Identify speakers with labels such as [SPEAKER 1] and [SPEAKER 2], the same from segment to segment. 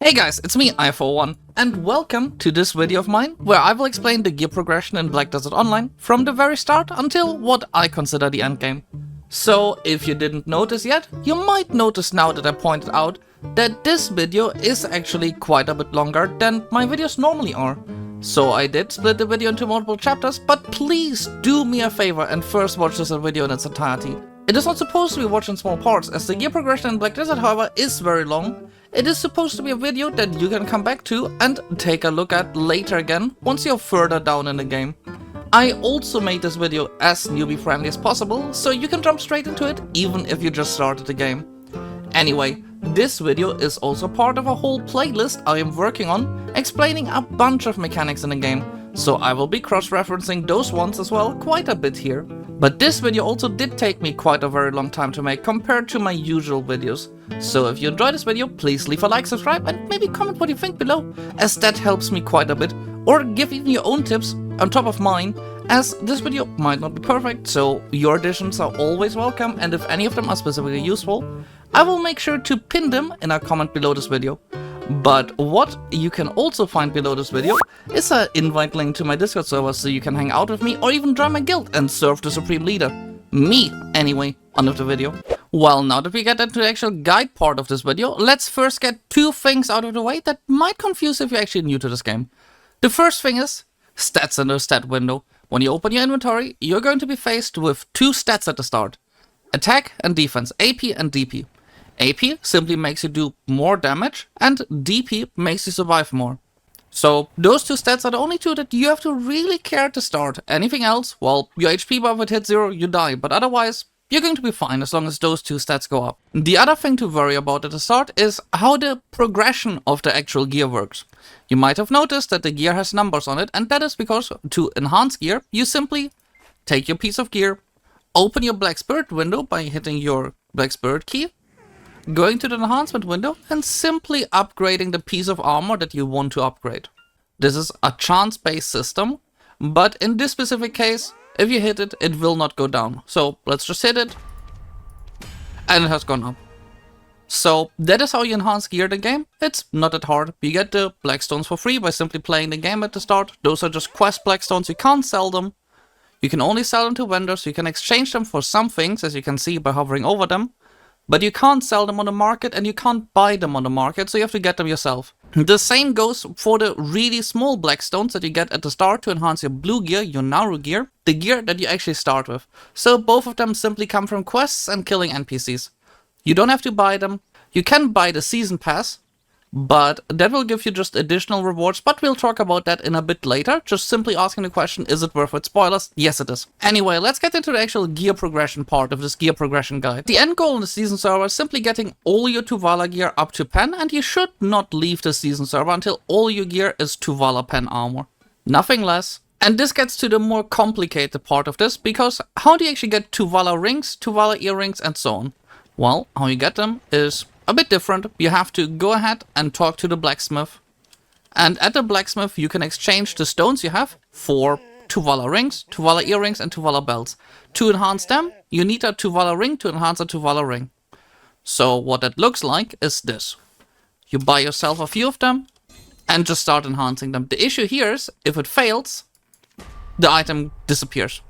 [SPEAKER 1] Hey guys, it's me, I41, and welcome to this video of mine, where I will explain the gear progression in Black Desert Online from the very start until what I consider the endgame. So, if you didn't notice yet, you might notice now that I pointed out that this video is actually quite a bit longer than my videos normally are. So I did split the video into multiple chapters, but please do me a favor and first watch this video in its entirety. It is not supposed to be watched in small parts, as the gear progression in Black Desert, however, is very long. It is supposed to be a video that you can come back to and take a look at later again, once you're further down in the game. I also made this video as newbie friendly as possible, so you can jump straight into it, even if you just started the game. Anyway, this video is also part of a whole playlist I am working on, explaining a bunch of mechanics in the game, so I will be cross-referencing those ones as well quite a bit here. But this video also did take me quite a very long time to make compared to my usual videos. So if you enjoyed this video, please leave a like, subscribe, and maybe comment what you think below, as that helps me quite a bit. Or give even your own tips on top of mine, as this video might not be perfect, so your additions are always welcome, and if any of them are specifically useful, I will make sure to pin them in a comment below this video. But what you can also find below this video is an invite link to my Discord server, so you can hang out with me or even join my guild and serve the Supreme Leader. Me, anyway, under the video. Well, now that we get into the actual guide part of this video, let's first get two things out of the way that might confuse if you're actually new to this game. The first thing is stats in the stat window. When you open your inventory, you're going to be faced with two stats at the start. Attack and defense, AP and DP. AP simply makes you do more damage, and DP makes you survive more. So those two stats are the only two that you have to really care to start. Anything else, well, your HP bar would hit 0, you die, but otherwise, you're going to be fine as long as those two stats go up. The other thing to worry about at the start is how the progression of the actual gear works. You might have noticed that the gear has numbers on it, and that is because to enhance gear, you simply take your piece of gear, open your Black Spirit window by hitting your Black Spirit key, going to the enhancement window and simply upgrading the piece of armor that you want to upgrade. This is a chance-based system, but in this specific case, if you hit it, it will not go down. So let's just hit it, and it has gone up. So that is how you enhance gear in the game. It's not that hard. You get the Blackstones for free by simply playing the game at the start. Those are just quest Blackstones, you can't sell them. You can only sell them to vendors, you can exchange them for some things, as you can see by hovering over them. But you can't sell them on the market and you can't buy them on the market, so you have to get them yourself. The same goes for the really small Blackstones that you get at the start to enhance your blue gear, your Naru gear, the gear that you actually start with. So both of them simply come from quests and killing NPCs. You don't have to buy them. You can buy the season pass, but that will give you just additional rewards, but we'll talk about that in a bit later. Just simply asking the question, is it worth it? Spoilers, yes it is. Anyway, let's get into the actual gear progression part of this gear progression guide. The end goal in the season server is simply getting all your Tuvala gear up to pen, and you should not leave the season server until all your gear is Tuvala pen armor. Nothing less. And this gets to the more complicated part of this, because how do you actually get Tuvala rings, Tuvala earrings, and so on? Well, how you get them is a bit different. You have to go ahead and talk to the blacksmith. And at the blacksmith, you can exchange the stones you have for Tuvala rings, Tuvala earrings, and Tuvala belts. To enhance them, you need a Tuvala ring to enhance a Tuvala ring. So what that looks like is this. You buy yourself a few of them and just start enhancing them. The issue here is, if it fails, the item disappears.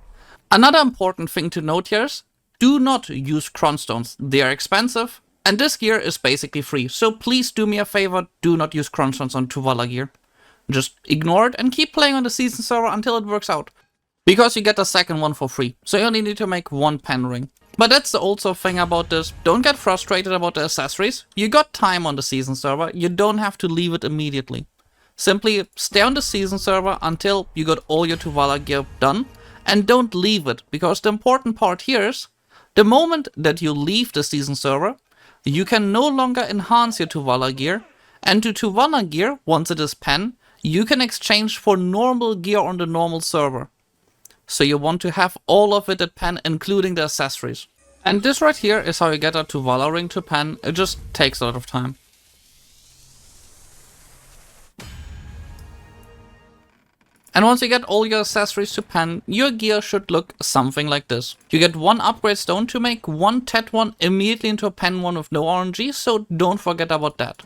[SPEAKER 1] Another important thing to note here is, do not use cronstones. They are expensive. And this gear is basically free, so please do me a favor, do not use cronstones on Tuvala gear. Just ignore it and keep playing on the season server until it works out. Because you get the second one for free, so you only need to make one pen ring. But that's the also thing about this, don't get frustrated about the accessories. You got time on the season server, you don't have to leave it immediately. Simply stay on the season server until you got all your Tuvala gear done, and don't leave it, because the important part here is, the moment that you leave the season server, you can no longer enhance your Tuvala gear, and to Tuvala gear, once it is pen, you can exchange for normal gear on the normal server. So you want to have all of it at pen, including the accessories. And this right here is how you get a Tuvala ring to pen. It just takes a lot of time. And once you get all your accessories to pen, your gear should look something like this. You get one upgrade stone to make one Tet one immediately into a pen one with no RNG, so don't forget about that.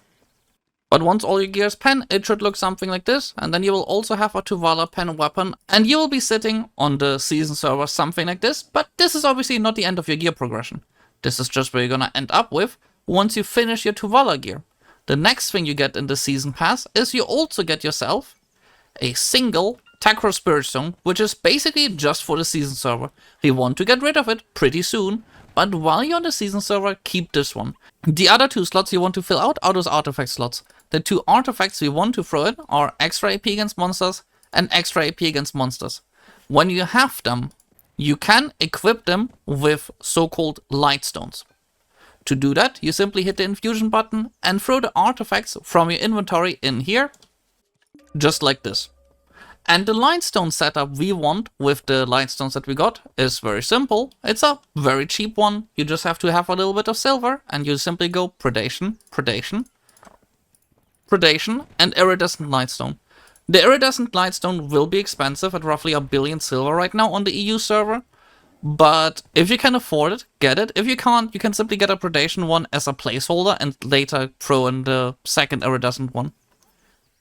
[SPEAKER 1] But once all your gear is pen, it should look something like this, and then you will also have a Tuvala pen weapon, and you will be sitting on the season server something like this, but this is obviously not the end of your gear progression. This is just where you're gonna end up with once you finish your Tuvala gear. The next thing you get in the season pass is you also get yourself a single Takro Spirit Stone, which is basically just for the season server. We want to get rid of it pretty soon, but while you're on the season server, keep this one. The other 2 slots you want to fill out are those artifact slots. The 2 artifacts we want to throw in are extra AP against monsters and extra AP against monsters. When you have them, you can equip them with so-called light stones. To do that, you simply hit the infusion button and throw the artifacts from your inventory in here, just like this. And the lightstone setup we want with the lightstones that we got is very simple. It's a very cheap one. You just have to have a little bit of silver and you simply go predation, predation, predation, and iridescent lightstone. The iridescent lightstone will be expensive at roughly 1 billion silver right now on the EU server. But if you can afford it, get it. If you can't, you can simply get a predation one as a placeholder and later throw in the second iridescent one.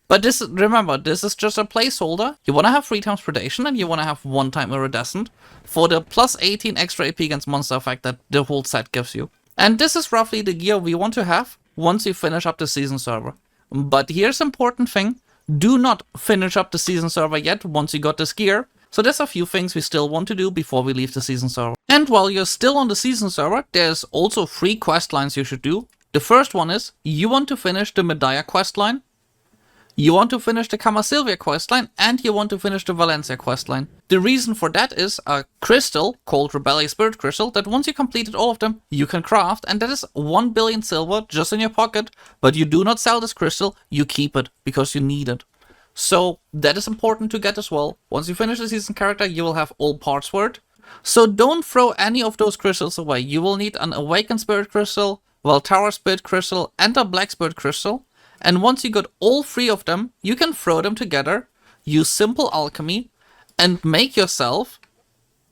[SPEAKER 1] But this, remember, this is just a placeholder. You want to have 3 times predation and you want to have 1 time iridescent for the plus 18 extra AP against monster effect that the whole set gives you. And this is roughly the gear we want to have once you finish up the season server. But here's an important thing. Do not finish up the season server yet once you got this gear. So there's a few things we still want to do before we leave the season server. And while you're still on the season server, there's also 3 quest lines you should do. The first one is, you want to finish the Medaya quest line. You want to finish the Camasilvia questline, and you want to finish the Valencia questline. The reason for that is a crystal called Rebellious Spirit Crystal that once you completed all of them, you can craft, and that is 1 billion silver just in your pocket, but you do not sell this crystal, you keep it, because you need it. So that is important to get as well. Once you finish the season character, you will have all parts for it. So don't throw any of those crystals away. You will need an Awakened Spirit Crystal, Valtara Spirit Crystal, and a Black Spirit Crystal. And once you got all 3 of them, you can throw them together, use simple alchemy, and make yourself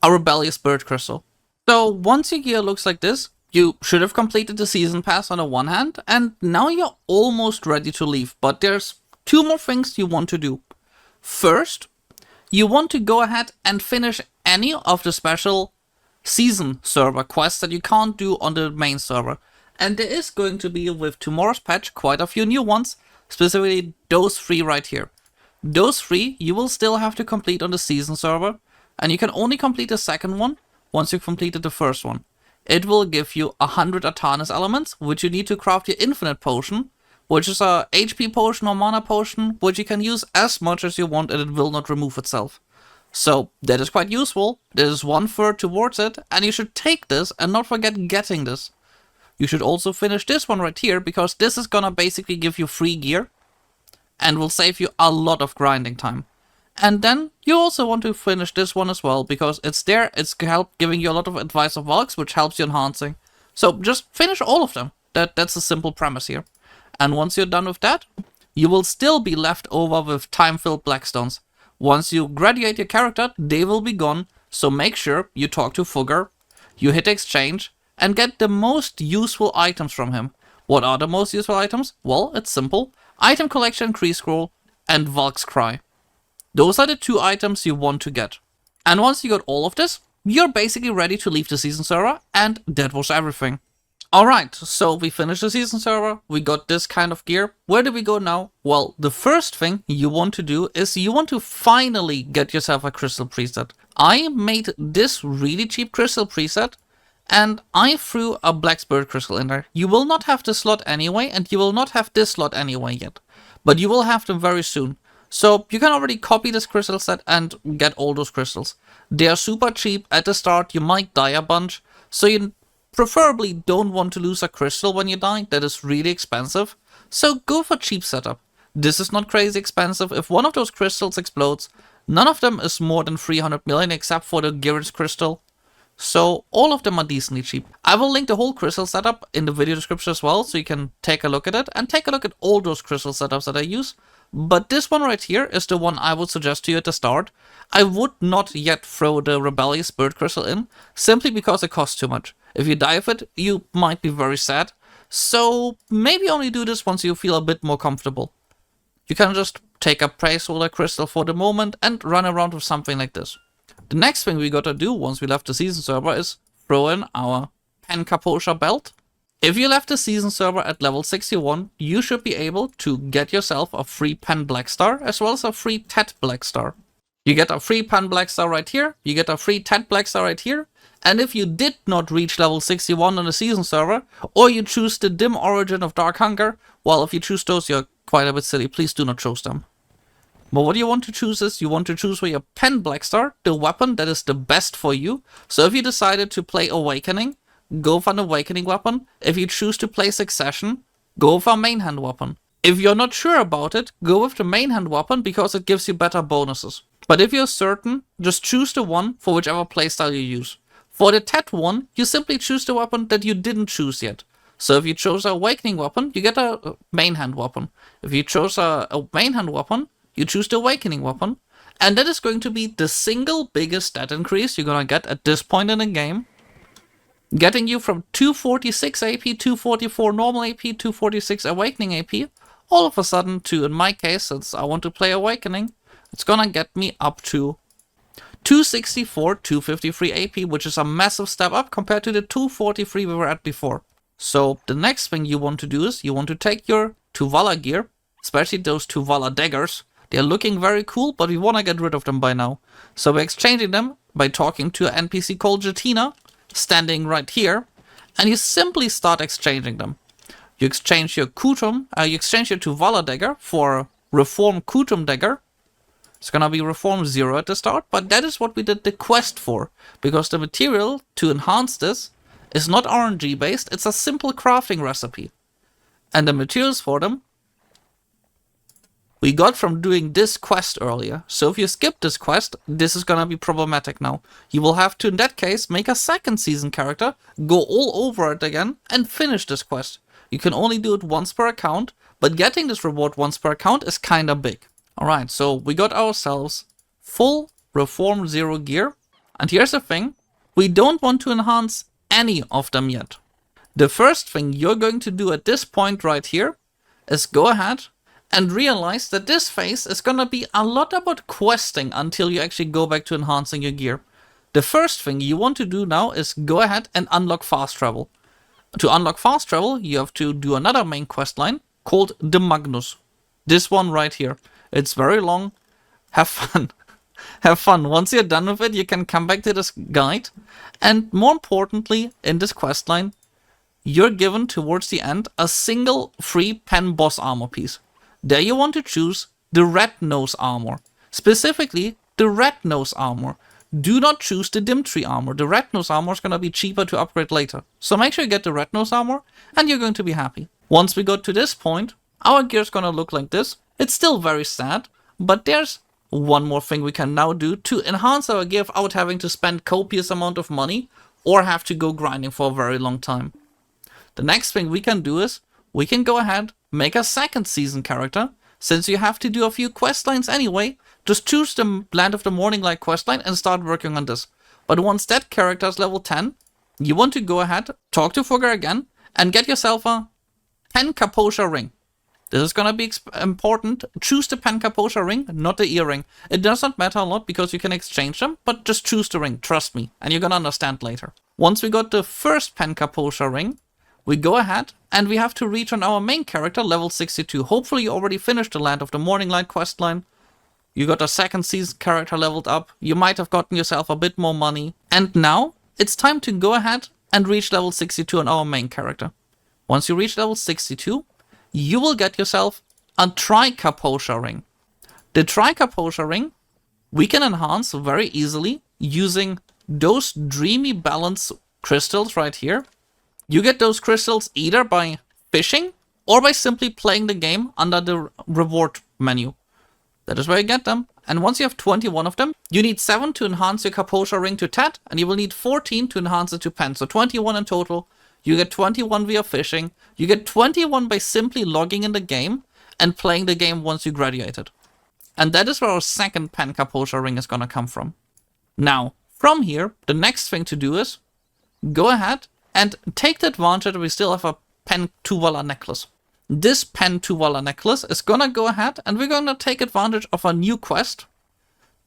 [SPEAKER 1] a Rebellious Spirit Crystal. So once your gear looks like this, you should have completed the season pass on the one hand, and now you're almost ready to leave. But there's 2 more things you want to do. First, you want to go ahead and finish any of the special season server quests that you can't do on the main server. And there is going to be, with tomorrow's patch, quite a few new ones, specifically those 3 right here. Those 3 you will still have to complete on the season server, and you can only complete the second one once you've completed the first one. It will give you 100 Artanis elements, which you need to craft your infinite potion, which is a HP potion or mana potion, which you can use as much as you want and it will not remove itself. So that is quite useful. There is 1/3 towards it, and you should take this and not forget getting this. You should also finish this one right here, because this is gonna basically give you free gear and will save you a lot of grinding time. And then you also want to finish this one as well, because it's there, it's giving you a lot of advice of Valks, which helps you enhancing. So just finish all of them. That's a simple premise here. And once you're done with that, you will still be left over with time-filled Blackstones. Once you graduate your character, they will be gone, so make sure you talk to Fugger, you hit exchange, and get the most useful items from him. What are the most useful items? Well, it's simple. Item Collection, Kree Scroll, and Valk's Cry. Those are the 2 items you want to get. And once you got all of this, you're basically ready to leave the season server, and that was everything. Alright, so we finished the season server, we got this kind of gear. Where do we go now? Well, the first thing you want to do is you want to finally get yourself a crystal preset. I made this really cheap crystal preset, and I threw a Black Spirit Crystal in there. You will not have this slot anyway, and you will not have this slot anyway yet. But you will have them very soon. So you can already copy this crystal set and get all those crystals. They are super cheap at the start, you might die a bunch, so you preferably don't want to lose a crystal when you die. That is really expensive. So go for cheap setup. This is not crazy expensive. If one of those crystals explodes, none of them is more than 300 million except for the Gyrus crystal. So all of them are decently cheap. I will link the whole crystal setup in the video description as well, so you can take a look at it and take a look at all those crystal setups that I use. But this one right here is the one I would suggest to you at the start. I would not yet throw the Rebellious Spirit Crystal in, simply because it costs too much. If you die of it, you might be very sad. So maybe only do this once you feel a bit more comfortable. You can just take a placeholder crystal for the moment and run around with something like this. The next thing we gotta do once we left the season server is throw in our Pen Kaposha belt. If you left the season server at level 61, you should be able to get yourself a free Pen Black Star as well as a free Tet Black Star. You get a free Pen Black Star right here, you get a free Tet Black Star right here, and if you did not reach level 61 on the season server, or you choose the Dim Origin of Dark Hunger, well, if you choose those, you're quite a bit silly, please do not choose them. But what you want to choose is, you want to choose for your Pen Black Star, the weapon that is the best for you. So if you decided to play Awakening, go for an Awakening weapon. If you choose to play Succession, go for a main hand weapon. If you're not sure about it, go with the main hand weapon because it gives you better bonuses. But if you're certain, just choose the one for whichever playstyle you use. For the Tet one, you simply choose the weapon that you didn't choose yet. So if you chose an Awakening weapon, you get a main hand weapon. If you chose a main hand weapon, you choose the Awakening weapon. And that is going to be the single biggest stat increase you're gonna get at this point in the game. Getting you from 246 AP, 244 normal AP, 246 Awakening AP, all of a sudden to, in my case, since I want to play Awakening, it's gonna get me up to 264, 253 AP, which is a massive step up compared to the 243 we were at before. So the next thing you want to do is, you want to take your Tuvala gear, especially those Tuvala daggers. They're looking very cool, but we want to get rid of them by now. So we're exchanging them by talking to an NPC called Jetina, standing right here, and you simply start exchanging them. You exchange your Kutum, you exchange your Tuvala dagger for Reform Kutum dagger. It's gonna be Reform 0 at the start, but that is what we did the quest for, because the material to enhance this is not RNG based, it's a simple crafting recipe. And the materials for them we got from doing this quest earlier. So if you skip this quest, this is gonna be problematic now. You will have to, in that case, make a second season character, go all over it again, and finish this quest. You can only do it once per account, but getting this reward once per account is kinda big. Alright, so we got ourselves full Reform 0 gear. And here's the thing, we don't want to enhance any of them yet. The first thing you're going to do at this point right here is go ahead and realize that this phase is gonna be a lot about questing until you actually go back to enhancing your gear. The first thing you want to do now is go ahead and unlock fast travel. To unlock fast travel, you have to do another main quest line called the Magnus. This one right here. It's very long. Have fun. Have fun. Once you're done with it, you can come back to this guide. And more importantly, in this quest line, you're given towards the end a single free pen boss armor piece. There you want to choose the Red Nose armor. Specifically, the Red Nose armor. Do not choose the Dim Tree armor. The Red Nose armor is going to be cheaper to upgrade later. So make sure you get the Red Nose armor and you're going to be happy. Once we got to this point, our gear is going to look like this. It's still very sad, but there's one more thing we can now do to enhance our gear without having to spend copious amount of money or have to go grinding for a very long time. The next thing we can do is, we can go ahead, make a second season character. Since you have to do a few quest lines anyway, just choose the Land of the Morning Light questline and start working on this. But once that character is level 10, you want to go ahead, talk to Fugger again, and get yourself a Pen Kaposha ring. This is gonna be important. Choose the Pen Kaposha ring, not the earring. It doesn't matter a lot because you can exchange them, but just choose the ring, trust me, and you're gonna understand later. Once we got the first Pen Kaposha ring, we go ahead and we have to reach on our main character level 62. Hopefully you already finished the Land of the Morning Light questline. You got a second season character leveled up. You might have gotten yourself a bit more money. And now it's time to go ahead and reach level 62 on our main character. Once you reach level 62, you will get yourself a Tri-Kaposha ring. The Tri-Kaposha ring we can enhance very easily using those Dreamy Balance crystals right here. You get those crystals either by fishing or by simply playing the game under the reward menu. That is where you get them. And once you have 21 of them, you need 7 to enhance your Kaposha ring to Tet, and you will need 14 to enhance it to Pen. So 21 in total. You get 21 via fishing. You get 21 by simply logging in the game and playing the game once you graduated. And that is where our second Pen Kaposha ring is gonna come from. Now, from here, the next thing to do is go ahead and take the advantage that we still have a pen Tuvala necklace. This pen Tuvala necklace is gonna go ahead and we're gonna take advantage of a new quest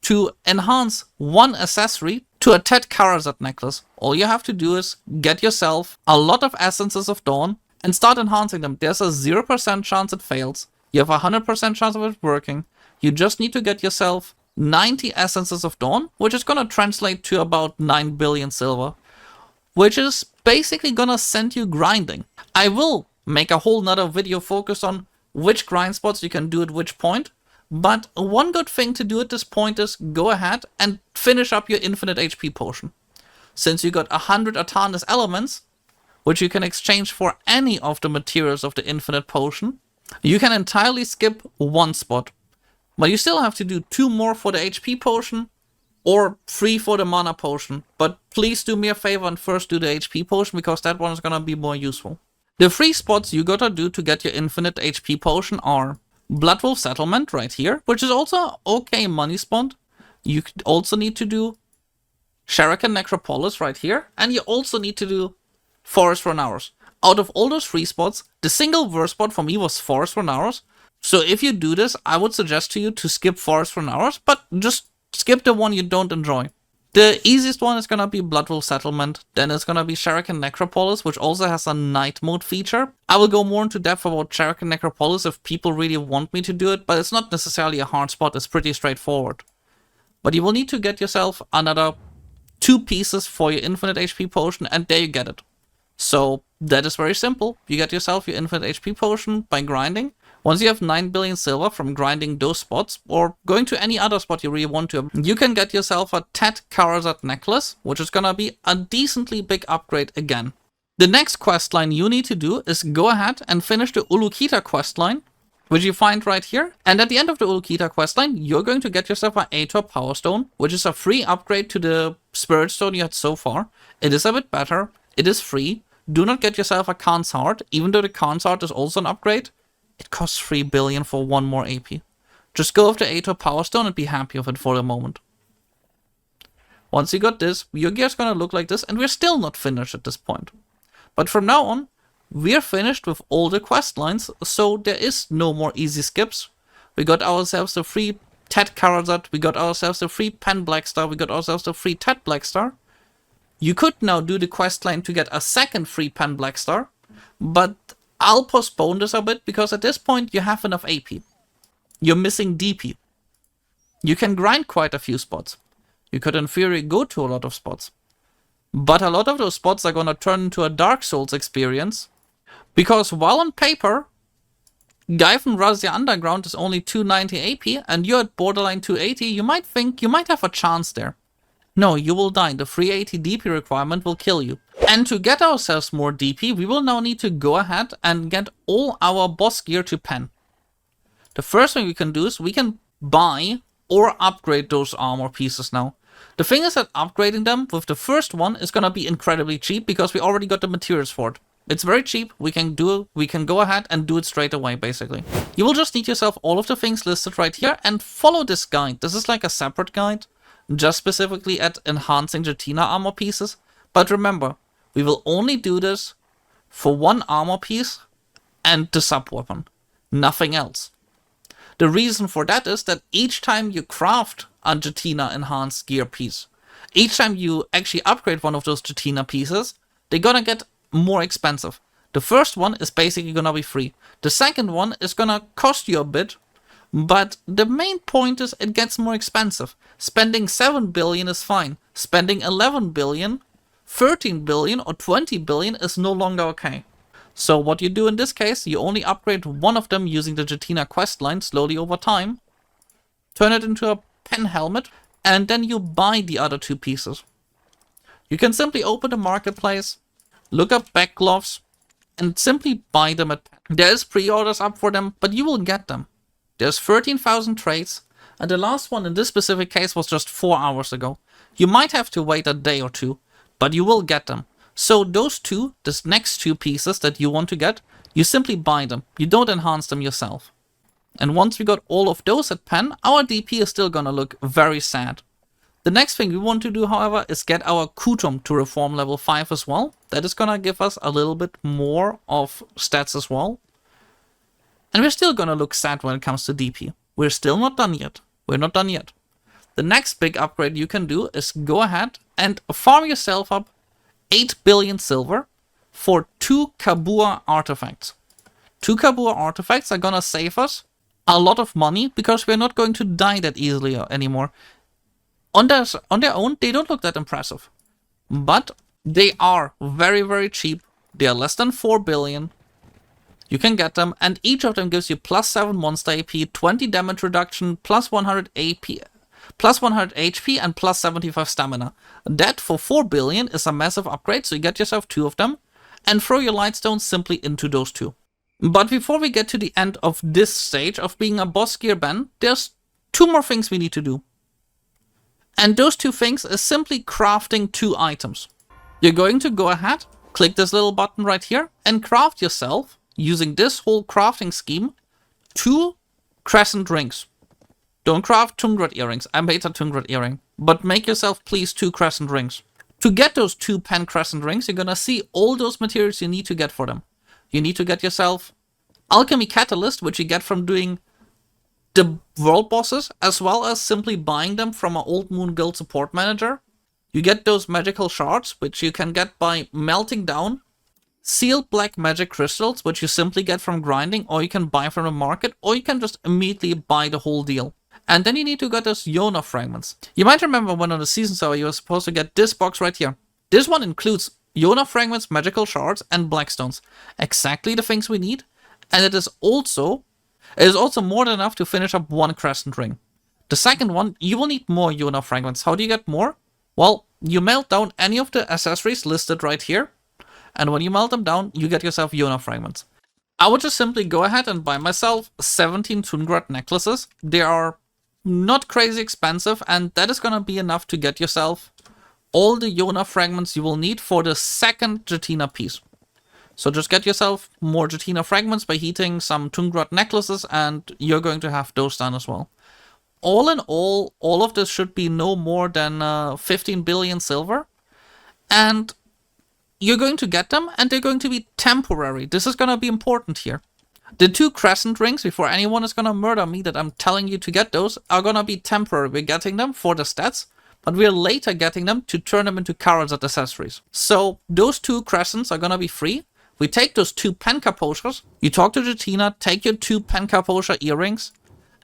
[SPEAKER 1] to enhance one accessory to a Kharazad necklace. All you have to do is get yourself a lot of essences of dawn and start enhancing them. There's a 0% chance it fails. You have a 100% chance of it working. You just need to get yourself 90 essences of dawn, which is gonna translate to about 9 billion silver, which is basically gonna send you grinding. I will make a whole nother video focused on which grind spots you can do at which point. But one good thing to do at this point is go ahead and finish up your infinite HP potion. Since you got 100 Atarnis elements, which you can exchange for any of the materials of the infinite potion, you can entirely skip one spot. But you still have to do 2 more for the HP potion or 3 for the mana potion. But please do me a favor and first do the HP potion, because that one is gonna be more useful. The 3 spots you gotta do to get your infinite HP potion are Bloodwolf Settlement right here, which is also an okay money spot. You also need to do Sharakan Necropolis right here, and you also need to do Forest Renowers. Out of all those 3 spots, the single worst spot for me was Forest Renowers. So if you do this, I would suggest to you to skip Forest Renowers, but just skip the one you don't enjoy. The easiest one is gonna be Bloodwolf Settlement, then it's gonna be Sharakan Necropolis, which also has a night mode feature. I will go more into depth about Sharakan Necropolis if people really want me to do it, but it's not necessarily a hard spot, it's pretty straightforward. But you will need to get yourself another 2 pieces for your infinite HP potion, and there you get it. So that is very simple. You get yourself your infinite HP potion by grinding. Once you have 9 billion silver from grinding those spots, or going to any other spot you really want to, you can get yourself a Kharazad necklace, which is gonna be a decently big upgrade again. The next questline you need to do is go ahead and finish the Ulukita questline, which you find right here. And at the end of the Ulukita questline, you're going to get yourself an Ator Power Stone, which is a free upgrade to the Spirit Stone you had so far. It is a bit better. It is free. Do not get yourself a Khan's Heart, even though the Khan's Heart is also an upgrade. It costs 3 billion for 1 more AP. Just go with the Ator Power Stone and be happy with it for the moment. Once you got this, your gear's gonna look like this, and we're still not finished at this point. But from now on, we're finished with all the quest lines, so there is no more easy skips. We got ourselves the free Kharazad, we got ourselves the free Pen Blackstar, we got ourselves the free Blackstar. You could now do the quest line to get a second free Pen Blackstar, but I'll postpone this a bit, because at this point you have enough AP. You're missing DP. You can grind quite a few spots. You could in theory go to a lot of spots. But a lot of those spots are gonna turn into a Dark Souls experience. Because while on paper, Gaifen Razia Underground is only 290 AP and you're at borderline 280, you might think you might have a chance there. No, you will die. The 380 DP requirement will kill you. And to get ourselves more DP, we will now need to go ahead and get all our boss gear to pen. The first thing we can do is we can buy or upgrade those armor pieces now. The thing is that upgrading them with the first one is gonna be incredibly cheap, because we already got the materials for it. It's very cheap, we can go ahead and do it straight away, basically. You will just need yourself all of the things listed right here and follow this guide. This is like a separate guide, just specifically at enhancing Jetina armor pieces. But remember, we will only do this for 1 armor piece and the sub-weapon, nothing else. The reason for that is that each time you craft a Jetina enhanced gear piece, each time you actually upgrade one of those Jetina pieces, they're gonna get more expensive. The first one is basically gonna be free. The second one is gonna cost you a bit, but the main point is it gets more expensive. Spending 7 billion is fine. Spending 11 billion, 13 billion or 20 billion is no longer okay. So what you do in this case, you only upgrade one of them using the Jetina questline slowly over time, turn it into a pen helmet, and then you buy the other 2 pieces. You can simply open the marketplace, look up back gloves, and simply buy them at pen. There is pre-orders up for them, but you will get them. There's 13,000 trades, and the last one in this specific case was just 4 hours ago. You might have to wait a day or 2, but you will get them. So those 2, this next 2 pieces that you want to get, you simply buy them. You don't enhance them yourself. And once we got all of those at pen, our DP is still gonna look very sad. The next thing we want to do, however, is get our Kutum to reform level 5 as well. That is gonna give us a little bit more of stats as well. And we're still gonna look sad when it comes to DP. We're still not done yet. We're not done yet. The next big upgrade you can do is go ahead and farm yourself up 8 billion silver for 2 Kabua artifacts. 2 Kabua artifacts are gonna save us a lot of money because we're not going to die that easily anymore. On their own, they don't look that impressive. But they are very, very cheap. They are less than 4 billion. You can get them, and each of them gives you plus 7 monster AP, 20 damage reduction, plus 100 AP, plus 100 HP, and plus 75 stamina. That for 4 billion is a massive upgrade, so you get yourself 2 of them, and throw your lightstones simply into those 2. But before we get to the end of this stage of being a boss gear Ben, there's 2 more things we need to do. And those 2 things is simply crafting 2 items. You're going to go ahead, click this little button right here, and craft yourself, using this whole crafting scheme, 2 crescent rings. Don't craft Tungrat earrings. I made a Tungrat earring. But make yourself please 2 crescent rings. To get those 2 pen crescent rings, you're gonna see all those materials you need to get for them. You need to get yourself Alchemy Catalyst, which you get from doing the world bosses, as well as simply buying them from an Old Moon Guild support manager. You get those magical shards, which you can get by melting down sealed black magic crystals, which you simply get from grinding, or you can buy from the market, or you can just immediately buy the whole deal. And then you need to get those Yona fragments. You might remember when on the season server you were supposed to get this box right here. This one includes Yona fragments, magical shards, and blackstones. Exactly the things we need. And it is also more than enough to finish up 1 crescent ring. The second one, you will need more Yona fragments. How do you get more? Well, you melt down any of the accessories listed right here. And when you melt them down, you get yourself Yona fragments. I would just simply go ahead and buy myself 17 Tungrat necklaces. They are not crazy expensive, and that is gonna be enough to get yourself all the Yona fragments you will need for the second Jetina piece. So just get yourself more Jetina fragments by heating some Tungrat necklaces, and you're going to have those done as well. All in all of this should be no more than 15 billion silver. And you're going to get them, and they're going to be temporary. This is going to be important here. The 2 crescent rings, before anyone is going to murder me that I'm telling you to get those, are going to be temporary. We're getting them for the stats, but we're later getting them to turn them into Kharazad accessories. So those 2 crescents are going to be free. We take those 2 Penkaposhas, you talk to Jetina, take your 2 Penkaposha earrings,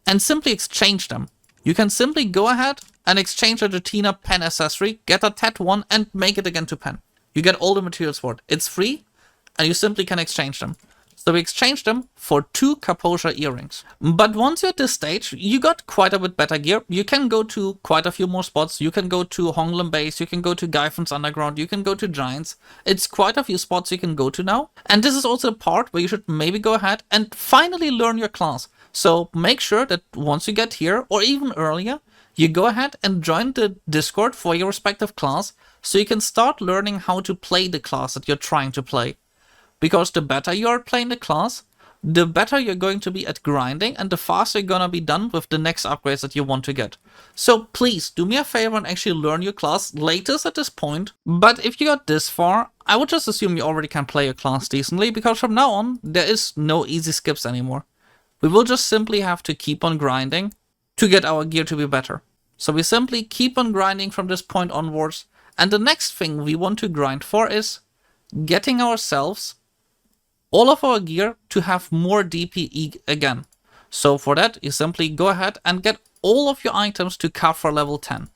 [SPEAKER 1] and simply exchange them. You can simply go ahead and exchange a Jetina pen accessory, get a Tet 1, and make it again to pen. You get all the materials for it. It's free, and you simply can exchange them. So we exchange them for 2 Kaposha earrings. But once you're at this stage, you got quite a bit better gear. You can go to quite a few more spots. You can go to Honglin Base, you can go to Gyfon's Underground, you can go to Giants. It's quite a few spots you can go to now. And this is also the part where you should maybe go ahead and finally learn your class. So make sure that once you get here, or even earlier, you go ahead and join the Discord for your respective class, so you can start learning how to play the class that you're trying to play. Because the better you're playing the class, the better you're going to be at grinding, and the faster you're gonna be done with the next upgrades that you want to get. So please, do me a favor and actually learn your class, latest at this point. But if you got this far, I would just assume you already can play your class decently, because from now on, there is no easy skips anymore. We will just simply have to keep on grinding to get our gear to be better. So we simply keep on grinding from this point onwards, and the next thing we want to grind for is getting ourselves all of our gear to have more DPE again. So for that, you simply go ahead and get all of your items to Khafra level 10.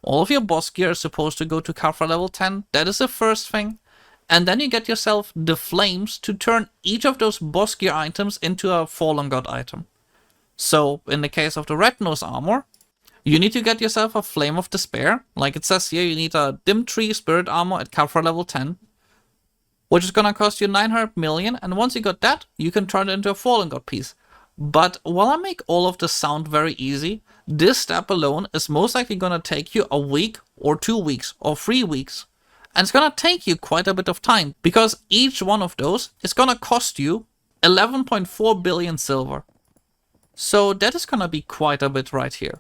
[SPEAKER 1] All of your boss gear is supposed to go to Khafra level 10. That is the first thing. And then you get yourself the flames to turn each of those boss gear items into a Fallen God item. So in the case of the Red Nose armor, you need to get yourself a Flame of Despair. Like it says here, you need a Dim Tree Spirit armor at Khafra level 10. Which is gonna cost you 900 million, and once you got that, you can turn it into a Fallen God piece. But while I make all of this sound very easy, this step alone is most likely gonna take you a week, or 2 weeks, or 3 weeks. And it's gonna take you quite a bit of time, because each one of those is gonna cost you 11.4 billion silver. So that is gonna be quite a bit right here.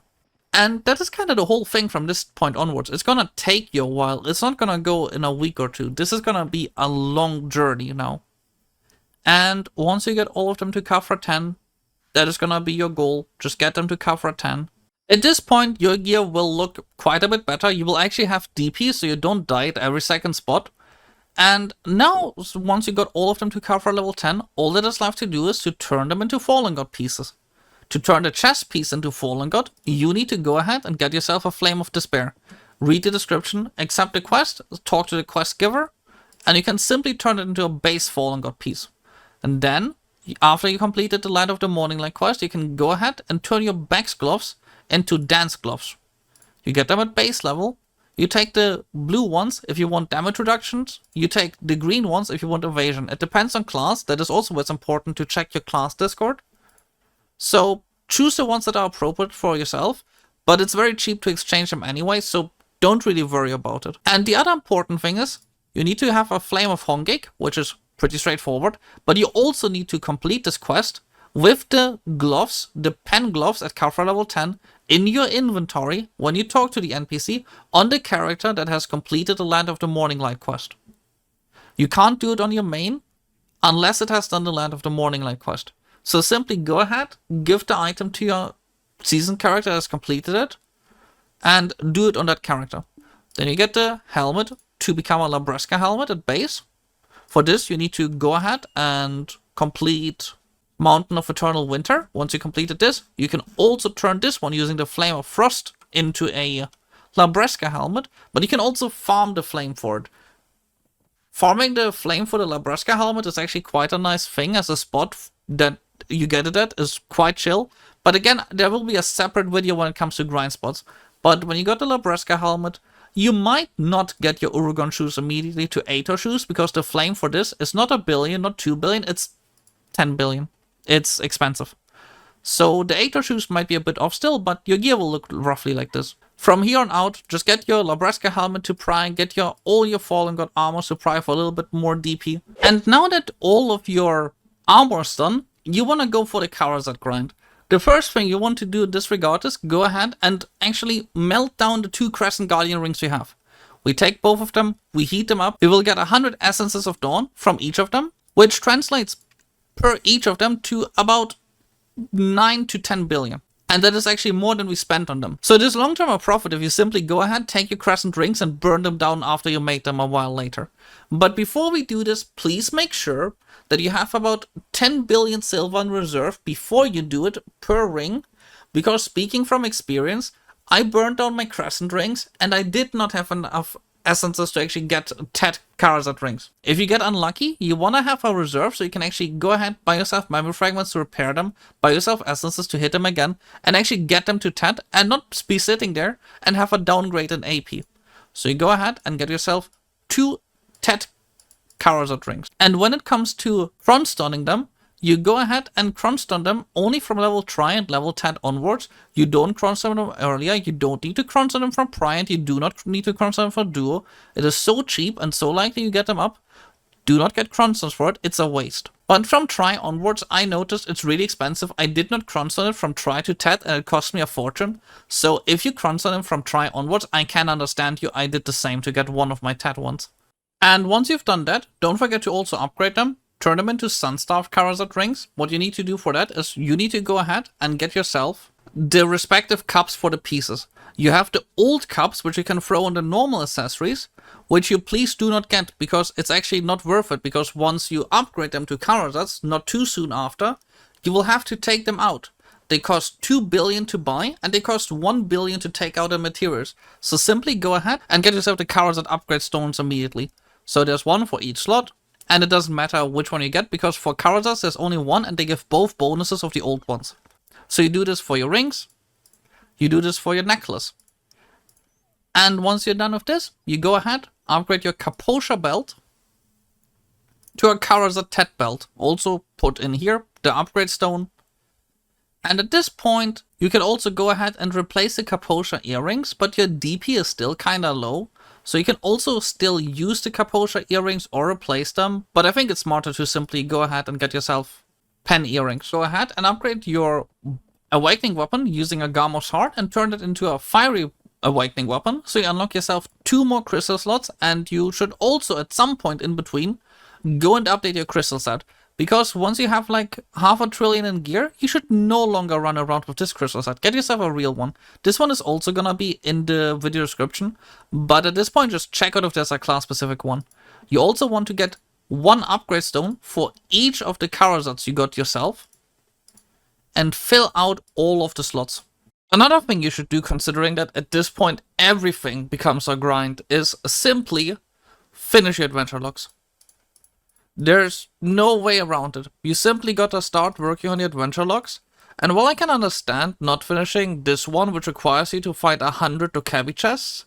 [SPEAKER 1] And that is kind of the whole thing from this point onwards. It's gonna take you a while. It's not gonna go in a week or two. This is gonna be a long journey now. And once you get all of them to Khafra 10, that is gonna be your goal. Just get them to Khafra 10. At this point, your gear will look quite a bit better. You will actually have DP, so you don't die at every second spot. And now, once you got all of them to Khafra level 10, all that is left to do is to turn them into Fallen God pieces. To turn the chest piece into Fallen God, you need to go ahead and get yourself a Flame of Despair. Read the description, accept the quest, talk to the quest giver, and you can simply turn it into a base Fallen God piece. And then, after you completed the Light of the Morning Light quest, you can go ahead and turn your Bex gloves into Dance gloves. You get them at base level. You take the blue ones if you want damage reductions. You take the green ones if you want evasion. It depends on class. That is also what's important to check your class Discord. So choose the ones that are appropriate for yourself, but it's very cheap to exchange them anyway, so don't really worry about it. And the other important thing is, you need to have a Flame of Hongik, which is pretty straightforward, but you also need to complete this quest with the gloves, the pen gloves at Khafra level 10, in your inventory when you talk to the NPC on the character that has completed the Land of the Morning Light quest. You can't do it on your main unless it has done the Land of the Morning Light quest. So simply go ahead, give the item to your seasoned character that has completed it, and do it on that character. Then you get the helmet to become a Labreska helmet at base. For this, you need to go ahead and complete Mountain of Eternal Winter. Once you completed this, you can also turn this one using the Flame of Frost into a Labreska helmet, but you can also farm the flame for it. Farming the flame for the Labreska helmet is actually quite a nice thing as a spot that you get it at is quite chill. But again, there will be a separate video when it comes to grind spots. But when you got the Labreska helmet, you might not get your Urugon shoes immediately to Aether shoes, because the flame for this is not 1 billion, not 2 billion, it's 10 billion. It's expensive. So the Aether shoes might be a bit off still, but your gear will look roughly like this. From here on out, just get your Labreska helmet to pry, get all your Fallen God armor to pry for a little bit more DP. And now that all of your armor is done, you want to go for the Kharazad Grind. The first thing you want to do in this regard is go ahead and actually melt down the 2 Crescent Guardian rings we have. We take both of them, we heat them up, we will get 100 Essences of Dawn from each of them, which translates per each of them to about 9 to 10 billion. And that is actually more than we spent on them. So it is long-term a profit if you simply go ahead, take your Crescent rings and burn them down after you made them a while later. But before we do this, please make sure that you have about 10 billion silver in reserve before you do it per ring. Because speaking from experience, I burned down my Crescent rings and I did not have enough essences to actually get 10 Kharazad rings. If you get unlucky, you want to have a reserve so you can actually go ahead, buy yourself memory fragments to repair them, buy yourself essences to hit them again, and actually get them to 10 and not be sitting there and have a downgrade in AP. So you go ahead and get yourself 2 TED Kharazad rings. And when it comes to front stunning them, you go ahead and crunch stun them only from level Tri and level 10 onwards. You don't crunch stun them earlier. You don't need to crunch stun them from Priant. You do not need to crunch stun them from Duo. It is so cheap and so likely you get them up. Do not get crunch stuns for it. It's a waste. But from Tri onwards, I noticed it's really expensive. I did not crunch stun it from Tri to TED and it cost me a fortune. So if you crunch stun them from Tri onwards, I can understand you. I did the same to get one of my TED ones. And once you've done that, don't forget to also upgrade them. Turn them into Sunstarved Kharazad rings. What you need to do for that is you need to go ahead and get yourself the respective cups for the pieces. You have the old cups, which you can throw on the normal accessories, which you please do not get, because it's actually not worth it, because once you upgrade them to Kharazads, not too soon after, you will have to take them out. They cost 2 billion to buy, and they cost 1 billion to take out the materials. So simply go ahead and get yourself the Kharazad upgrade stones immediately. So there's one for each slot. And it doesn't matter which one you get, because for Kharazads there's only one and they give both bonuses of the old ones. So you do this for your rings, you do this for your necklace. And once you're done with this, you go ahead, upgrade your Kaposha belt to a Kharazad TED belt. Also put in here the upgrade stone. And at this point, you can also go ahead and replace the Kaposha earrings, but your DP is still kinda low. So you can also still use the Kaposha earrings or replace them, but I think it's smarter to simply go ahead and get yourself pen earrings. Go ahead and upgrade your awakening weapon using a Garmo's Heart and turn it into a fiery awakening weapon. So you unlock yourself 2 more crystal slots, and you should also at some point in between go and update your crystal set. Because once you have like half a trillion in gear, you should no longer run around with this crystal set. Get yourself a real one. This one is also gonna be in the video description, but at this point just check out if there's a class specific one. You also want to get 1 upgrade stone for each of the Kharazads you got yourself, and fill out all of the slots. Another thing you should do, considering that at this point everything becomes a grind, is simply finish your adventure logs. There's no way around it. You simply gotta start working on the adventure logs. And while I can understand not finishing this one, which requires you to fight 100 Dokebi chests,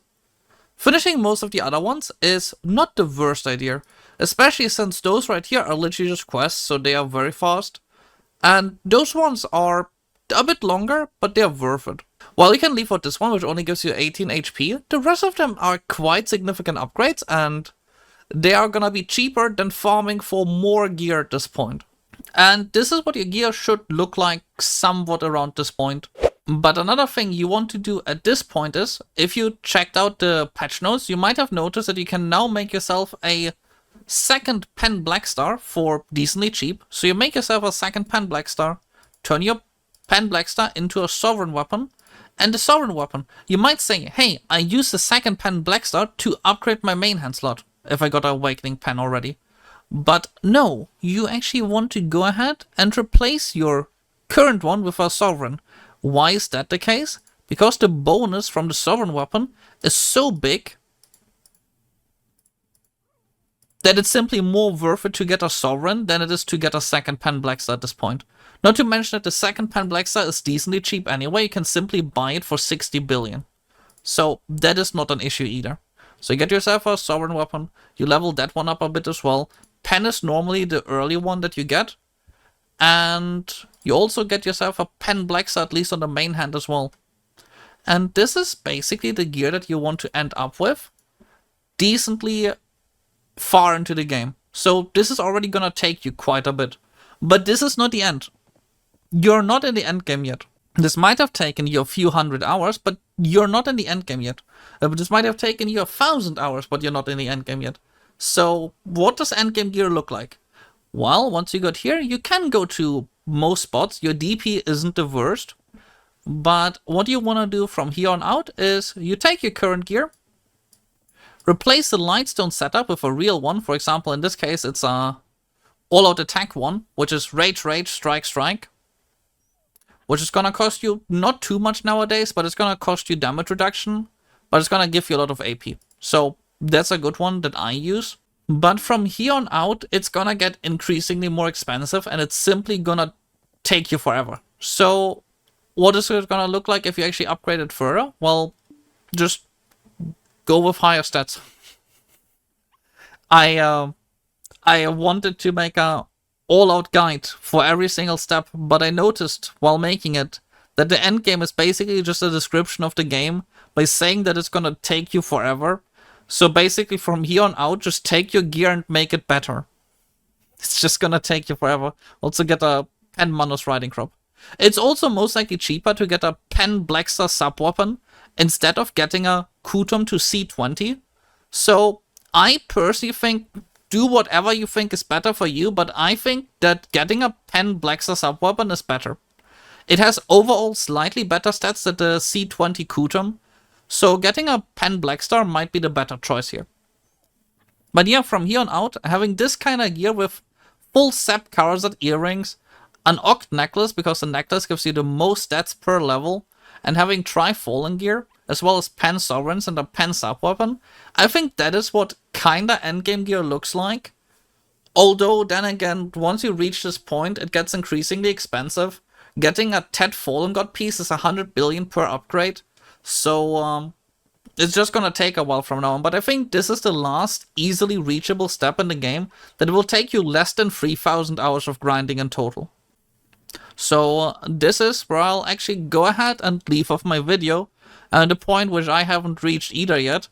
[SPEAKER 1] finishing most of the other ones is not the worst idea. Especially since those right here are literally just quests, so they are very fast. And those ones are a bit longer, but they're worth it. While you can leave out this one, which only gives you 18 HP, the rest of them are quite significant upgrades, and they are gonna be cheaper than farming for more gear at this point. And this is what your gear should look like somewhat around this point. But another thing you want to do at this point is, if you checked out the patch notes, you might have noticed that you can now make yourself a second pen black star for decently cheap. So you make yourself a second pen black star, turn your pen black star into a sovereign weapon, and the sovereign weapon, you might say, hey, I use the second pen black star to upgrade my main hand slot if I got an awakening pen already. But no, you actually want to go ahead and replace your current one with a sovereign. Why is that the case? Because the bonus from the sovereign weapon is so big that it's simply more worth it to get a sovereign than it is to get a second pen black star at this point. Not to mention that the second pen black star is decently cheap anyway. You can simply buy it for 60 billion. So that is not an issue either. So you get yourself a sovereign weapon, you level that one up a bit as well. Pen is normally the early one that you get. And you also get yourself a pen black star at least on the main hand as well. And this is basically the gear that you want to end up with decently far into the game. So this is already gonna take you quite a bit. But this is not the end. You're not in the end game yet. This might have taken you a few hundred hours, but you're not in the end game yet. This might have taken you 1,000 hours, but you're not in the end game yet. So what does end game gear look like? Well, once you got here, you can go to most spots. Your DP isn't the worst. But what you want to do from here on out is you take your current gear, replace the Lightstone setup with a real one. For example, in this case, it's a all-out attack one, which is Rage, Rage, Strike, Strike. Which is gonna cost you not too much nowadays, but it's gonna cost you damage reduction, but it's gonna give you a lot of AP. So that's a good one that I use. But from here on out, it's gonna get increasingly more expensive, and it's simply gonna take you forever. So what is it gonna look like if you actually upgrade it further? Well, just go with higher stats. I wanted to make a all-out guide for every single step, but I noticed while making it that the end game is basically just a description of the game by saying that it's gonna take you forever. So basically from here on out, just take your gear and make it better. It's just gonna take you forever. Also get a Pen Manus Riding Crop. It's also most likely cheaper to get a Pen Blackstar sub-weapon instead of getting a Kutum to C20. So I personally think do whatever you think is better for you, but I think that getting a Pen Blackstar sub-weapon is better. It has overall slightly better stats than the C20 Kutum, so getting a Pen Blackstar might be the better choice here. But yeah, from here on out, having this kind of gear with full Sep Kharazad earrings, an Oct necklace because the necklace gives you the most stats per level, and having Tri-Fallen gear, as well as Pen Sovereigns and a Pen sub-weapon, I think that is what kinda endgame gear looks like. Although, then again, once you reach this point, it gets increasingly expensive. Getting a Tet Fallen God piece is 100 billion per upgrade, so it's just gonna take a while from now on. But I think this is the last easily reachable step in the game that will take you less than 3,000 hours of grinding in total. So this is where I'll actually go ahead and leave off my video, and the point which I haven't reached either yet.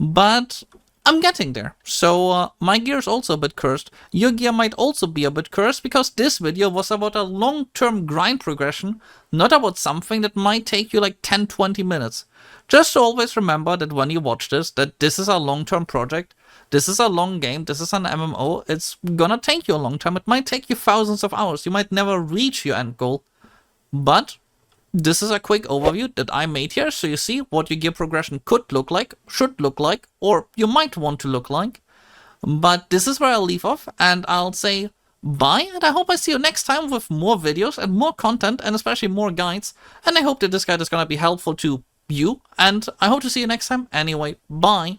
[SPEAKER 1] But I'm getting there. So my gear is also a bit cursed. Your gear might also be a bit cursed because this video was about a long-term grind progression, not about something that might take you like 10-20 minutes. Just always remember that when you watch this, that this is a long-term project, this is a long game, this is an MMO, it's gonna take you a long time, it might take you thousands of hours, you might never reach your end goal, but this is a quick overview that I made here, so you see what your gear progression could look like, should look like, or you might want to look like. But this is where I'll leave off, and I'll say bye, and I hope I see you next time with more videos and more content, and especially more guides, and I hope that this guide is gonna be helpful to you, and I hope to see you next time. Anyway, bye!